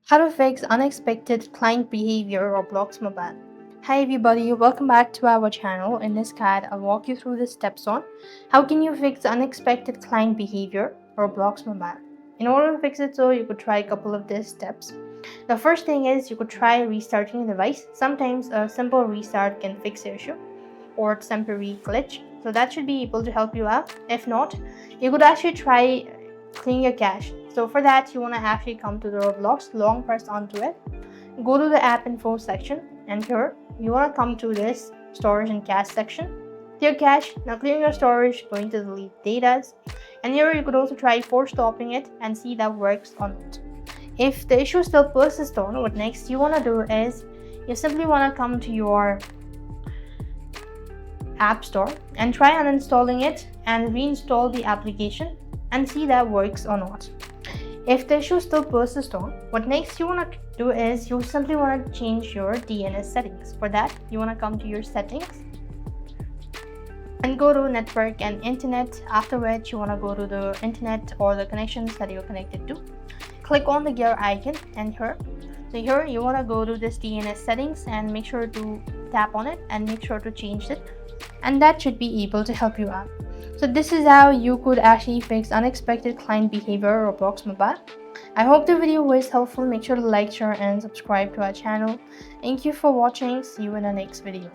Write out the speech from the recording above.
How to fix unexpected client behavior Roblox Mobile. Hi everybody, welcome back to our channel. In this guide, I'll walk you through the steps on how can you fix unexpected client behavior Roblox Mobile. In order to fix it, you could try a couple of these steps. The first thing is you could try restarting the device. Sometimes a simple restart can fix the issue or a temporary glitch. So that should be able to help you out. If not, you could actually try cleaning your cache. So for that, you want to actually come to the Roblox, long press onto it, go to the app info section, and here you want to come to this storage and cache section. Clear cache. Now clearing your storage, going to delete data, and here you could also try force stopping it and see that works or not. If the issue still persists on, what next you want to do is you simply want to come to your app store and try uninstalling it and reinstall the application and see that works or not. If the issue still persists on, what next you want to do is you simply want to change your DNS settings. For that, you want to come to your settings and go to network and internet, after which you want to go to the internet or the connections that you're connected to. Click on the gear icon and here you want to go to this DNS settings and make sure to tap on it and make sure to change it, and that should be able to help you out. So this is how you could actually fix unexpected client behavior Roblox Mobile. I hope the video was helpful. Make sure to like, share and subscribe to our channel. Thank you for watching. See you in the next video.